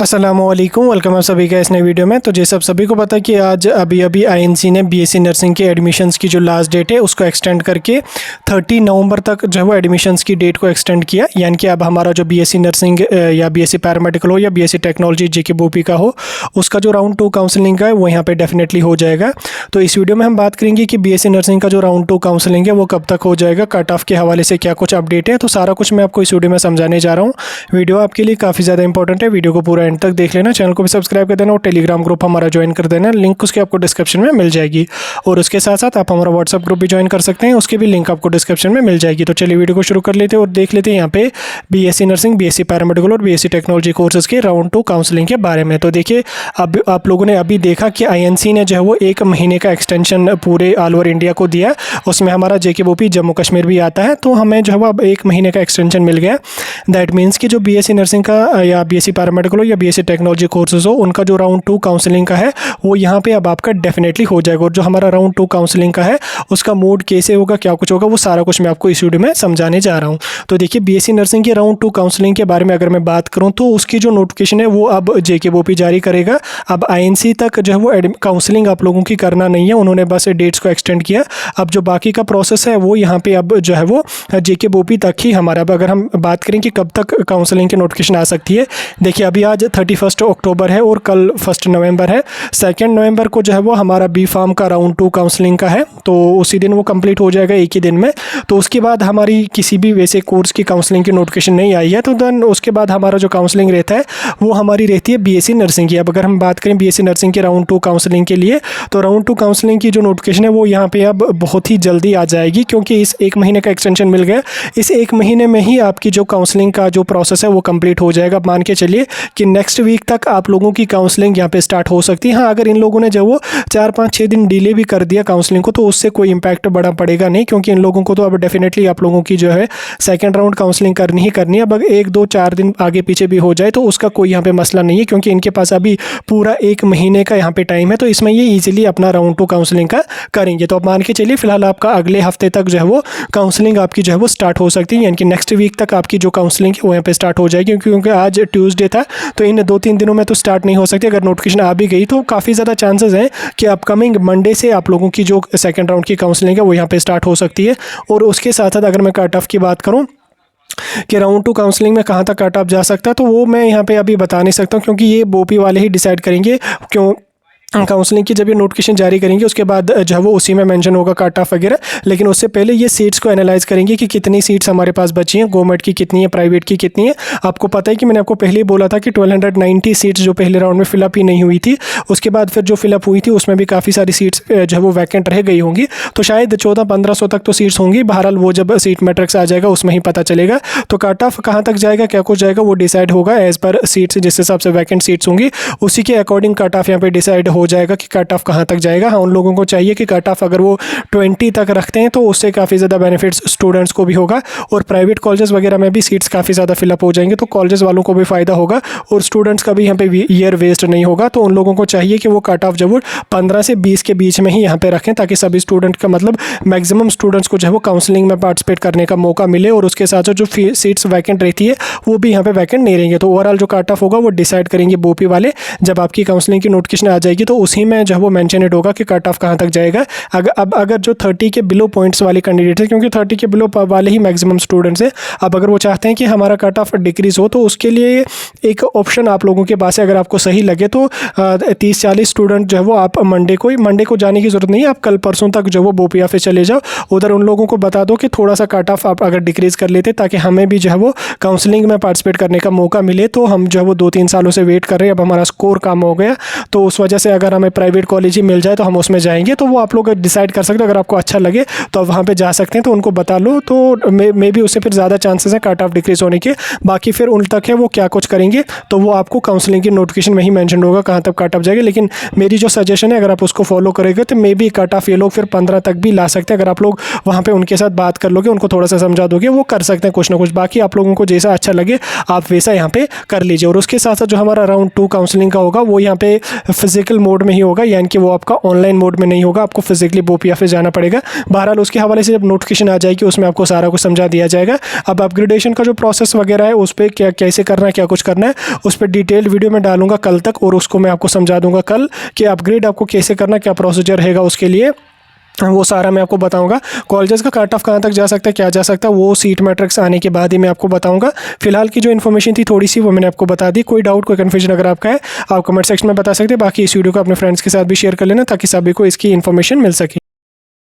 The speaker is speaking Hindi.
अस्सलामुअलैकुम, वेलकम आप सभी का इस नई वीडियो में। तो जैसे आप सभी को पता है कि आज अभी आईएनसी ने बीएससी नर्सिंग के एडमिशन्स की जो लास्ट डेट है उसको एक्सटेंड करके 30 नवंबर तक जो है वो एडमिशन्स की डेट को एक्सटेंड किया। यानी कि अब हमारा जो बीएससी नर्सिंग या बीएससी पैरामेडिकल हो या बीएससी टेक्नोलॉजी जेके बोपी का हो, उसका जो राउंड 2 काउंसलिंग का है वो यहाँ पर डेफिनेटली हो जाएगा। तो इस वीडियो में हम बात करेंगे कि बीएससी नर्सिंग का जो राउंड 2 काउंसलिंग है वो कब तक हो जाएगा, कट ऑफ के हवाले से क्या कुछ अपडेट है। तो सारा कुछ मैं आपको इस वीडियो में समझाने जा रहा हूँ। वीडियो आपके लिए काफ़ी ज़्यादा इंपॉर्टेंट है, वीडियो को पूरा एंड तक देख लेना। चैनल को भी सब्सक्राइब कर देना और टेलीग्राम ग्रुप हमारा ज्वाइन कर देना, लिंक उसके आपको डिस्क्रिप्शन में मिल जाएगी। और उसके साथ साथ आप हमारा व्हाट्सअप ग्रुप भी ज्वाइन कर सकते हैं, उसकी भी लिंक आपको डिस्क्रिप्शन में मिल जाएगी। तो चलिए वीडियो को शुरू कर लेते हैं और देख लेते हैं यहाँ पे बीएससी नर्सिंग, बीएससी पैरामेडिकल और बीएससी टेक्नोलॉजी कोर्सेज के राउंड 2 काउंसलिंग के बारे में। तो देखिए, अब आप लोगों ने अभी देखा कि आईएनसी ने जो है वो 1 महीने का एक्सटेंशन पूरे ऑल ओवर इंडिया को दिया। उसमें हमारा जेके बोपी जम्मू कश्मीर भी आता है, तो हमें जो है वो अब 1 महीने का एक्सटेंशन मिल गया। दैट मीन्स कि जो बीएससी नर्सिंग का या बीएससी पैरामेडिकल हो या बीएससी टेक्नोलॉजी कोर्सेज हो, उनका जो राउंड 2 काउंसलिंग का है वो यहाँ पे अब आपका डेफिनेटली हो जाएगा। और जो हमारा राउंड 2 काउंसलिंग का है उसका मोड कैसे होगा, क्या कुछ होगा, वो सारा कुछ मैं आपको इस वीडियो में समझाने जा रहा हूँ। तो देखिए, बीएससी नर्सिंग के राउंड 2 काउंसलिंग के बारे में अगर मैं बात करूँ तो उसकी जो नोटिफिकेशन है वो अब जेके बोपी जारी करेगा। अब आईएनसी तक जो है वो काउंसलिंग आप लोगों की करना नहीं है, उन्होंने बस डेट्स को एक्सटेंड किया। अब जो बाकी का प्रोसेस है वो यहाँ पे अब जो है वो जेके बोपी तक ही हमारा। अब अगर हम बात करें कि कब तक काउंसलिंग की नोटिफिकेशन आ सकती है, देखिए अभी आज 31 अक्टूबर है और कल 1 नवंबर है। 2 नवंबर को जो है वो हमारा बी फार्म का राउंड 2 काउंसलिंग का है, तो उसी दिन वो कंप्लीट हो जाएगा, एक ही दिन में। तो उसके बाद हमारी किसी भी वैसे कोर्स की काउंसलिंग की नोटिफिकेशन नहीं आई है, तो देन उसके बाद हमारा जो काउंसलिंग रहता है वो हमारी रहती है बीएससी नर्सिंग की। अब अगर हम बात करें बीएससी नर्सिंग के राउंड 2 काउंसलिंग के लिए, तो राउंड 2 काउंसलिंग की जो नोटिफिकेशन है वो यहाँ पे अब बहुत ही जल्दी आ जाएगी, क्योंकि इस 1 महीने का एक्सटेंशन मिल गया। इस 1 महीने में ही आपकी जो काउंसलिंग का जो प्रोसेस है वो कंप्लीट हो जाएगा। मान के चलिए कि नेक्स्ट वीक तक आप लोगों की काउंसलिंग यहाँ पे स्टार्ट हो सकती है। हाँ, अगर इन लोगों ने जो वो 4-5-6 दिन डिले भी कर दिया काउंसलिंग को, तो उससे कोई इम्पैक्ट बड़ा पड़ेगा नहीं, क्योंकि इन लोगों को तो अब डेफिनेटली आप लोगों की जो है सेकंड राउंड काउंसलिंग करनी ही करनी है। अब अगर 1-2-4 दिन आगे पीछे भी हो जाए तो उसका कोई यहाँ पे मसला नहीं है, क्योंकि इनके पास अभी पूरा 1 महीने का यहाँ पे टाइम है, तो इसमें ये ईजिली अपना राउंड 2 काउंसलिंग का करेंगे। तो अब मान के चलिए फिलहाल आपका अगले हफ्ते तक जो है वो काउंसलिंग आपकी जो है वो स्टार्ट हो सकती है, यानी कि नेक्स्ट वीक तक आपकी जो काउंसलिंग है वो यहाँ पे स्टार्ट हो जाएगी। क्योंकि आज ट्यूसडे था, तो इन 2-3 दिनों में तो स्टार्ट नहीं हो सकती। अगर नोटिफिकेशन आ भी गई तो काफ़ी ज़्यादा चांसेस हैं कि अपकमिंग मंडे से आप लोगों की जो सेकंड राउंड की काउंसलिंग है वो यहाँ पे स्टार्ट हो सकती है। और उसके साथ साथ अगर मैं कट ऑफ की बात करूँ कि राउंड 2 काउंसलिंग में कहाँ तक कट ऑफ जा सकता है, तो वो मैं यहाँ पे अभी बता नहीं सकता हूँ, क्योंकि ये बोपी वाले ही डिसाइड करेंगे। क्यों काउंसलिंग की जब ये नोटिफिकेशन जारी करेंगे उसके बाद जो है वो उसी में मेंशन होगा कट ऑफ वगैरह, लेकिन उससे पहले ये सीट्स को एनालाइज करेंगे कि कितनी सीट्स हमारे पास बची हैं, गवर्नमेंट की कितनी है, प्राइवेट की कितनी है। आपको पता है कि मैंने आपको पहले ही बोला था कि 1290 सीट्स जो पहले राउंड में फिलअप ही नहीं हुई थी, उसके बाद फिर जो फिलअप हुई थी उसमें भी काफ़ी सारी सीट्स जो है वो वैकेंट रह गई होंगी। तो शायद 1400-1500 तक तो सीट्स होंगी। बहरहाल वो जब सीट मैट्रिक्स आ जाएगा उसमें ही पता चलेगा। तो कट ऑफ कहाँ तक जाएगा, क्या कुछ जाएगा, वो डिसाइड होगा एज पर सीट्स, जिस हिसाब से वैकेंट सीट्स होंगी उसी के अकॉर्डिंग कट ऑफ यहाँ पे डिसाइड हो जाएगा कि कट ऑफ कहाँ तक जाएगा। हाँ, उन लोगों को चाहिए कि कट ऑफ अगर वो 20 तक रखते हैं तो उससे काफ़ी ज़्यादा बेनिफिट्स स्टूडेंट्स को भी होगा, और प्राइवेट कॉलेजेस वगैरह में भी सीट्स काफ़ी ज़्यादा फिलअप हो जाएंगे, तो कॉलेजेस वालों को भी फ़ायदा होगा और स्टूडेंट्स का भी यहाँ पे ईयर वेस्ट नहीं होगा। तो उन लोगों को चाहिए कि वो कट ऑफ जब वो 15 से 20 के बीच में ही यहाँ पे रखें, ताकि सभी स्टूडेंट का मतलब मैक्सिमम स्टूडेंट्स को जो है वो काउंसलिंग में पार्टिसिपेट करने का मौका मिले, और उसके साथ साथ जो सीट्स वैकेंट रहती है वो भी यहाँ पे वैकेंट नहीं रहेंगे। तो ओवरऑल जो कट ऑफ होगा वो डिसाइड करेंगे बोपी वाले। जब आपकी काउंसलिंग की नोटिफिकेशन आ जाएगी तो उसी में जो है वो मेंशन होगा कि कट ऑफ कहाँ तक जाएगा। अगर जो 30 के बिलो पॉइंट्स वाले कैंडिडेट है, क्योंकि 30 के बिलो वाले ही मैक्सिमम स्टूडेंट्स हैं, अब अगर वो चाहते हैं कि हमारा कट ऑफ डिक्रीज हो तो उसके लिए एक ऑप्शन आप लोगों के पास है। अगर आपको सही लगे तो 30-40 स्टूडेंट जो है वो आप मंडे को जाने की ज़रूरत नहीं है, आप कल परसों तक जो वो बोपी ऑफिस चले जाओ, उधर उन लोगों को बता दो कि थोड़ा सा कट ऑफ आप अगर डिक्रीज़ कर लेते, ताकि हमें भी जो है वो काउंसलिंग में पार्टिसिपेट करने का मौका मिले। तो हम जो है वो 2-3 सालों से वेट कर रहे हैं, अब हमारा स्कोर कम हो गया, तो उस वजह से अगर हमें प्राइवेट कॉलेज ही मिल जाए तो हम उसमें जाएंगे। तो वो आप लोग डिसाइड कर सकते हो, अगर आपको अच्छा लगे तो आप वहाँ पे जा सकते हैं, तो उनको बता लो, तो मे भी उससे फिर ज़्यादा चांसेस हैं कट ऑफ डिक्रीज होने के। बाकी फिर उन तक है वो क्या कुछ करेंगे तो वो आपको काउंसलिंग की नोटिफिकेशन में ही मेंशन होगा कहाँ तक कट ऑफ जाएगा। लेकिन मेरी जो सजेशन है, अगर आप उसको फॉलो करेंगे तो मे बी कट ऑफ ये लोग फिर 15 तक भी ला सकते हैं। अगर आप लोग वहाँ पर उनके साथ बात कर लोगे, उनको थोड़ा सा समझा दोगे, वो कर सकते हैं कुछ ना कुछ। बाकी आप लोगों को जैसा अच्छा लगे आप वैसा यहाँ पे कर लीजिए। और उसके साथ साथ जो हमारा राउंड 2 काउंसलिंग का होगा वो यहाँ पे फिजिकल मोड में ही होगा, यानी कि वो आपका ऑनलाइन मोड में नहीं होगा, आपको फिजिकली बोपी ऑफिस जाना पड़ेगा। बहरहाल उसके हवाले से जब नोटिफिकेशन आ जाएगी उसमें आपको सारा कुछ समझा दिया जाएगा। अब अपग्रेडेशन का जो प्रोसेस वगैरह है उस पर क्या कैसे करना है, क्या कुछ करना है, उस पर डिटेल वीडियो में डालूंगा कल तक, और उसको मैं आपको समझा दूंगा कल कि अपग्रेड आपको कैसे करना, क्या प्रोसीजर रहेगा उसके लिए, वो सारा मैं आपको बताऊंगा। कॉलेजेस का कट ऑफ कहाँ तक जा सकता है, क्या जा सकता है, वो सीट मैट्रिक्स आने के बाद ही मैं आपको बताऊंगा। फिलहाल की जो इन्फॉर्मेशन थी थोड़ी सी वो मैंने आपको बता दी। कोई डाउट, कोई कन्फ्यूजन अगर आपका है आप कमेंट सेक्शन में बता सकते हैं। बाकी इस वीडियो को अपने फ्रेंड्स के साथ भी शेयर कर लेना ताकि सभी को इसकी इन्फॉर्मेशन मिल सके।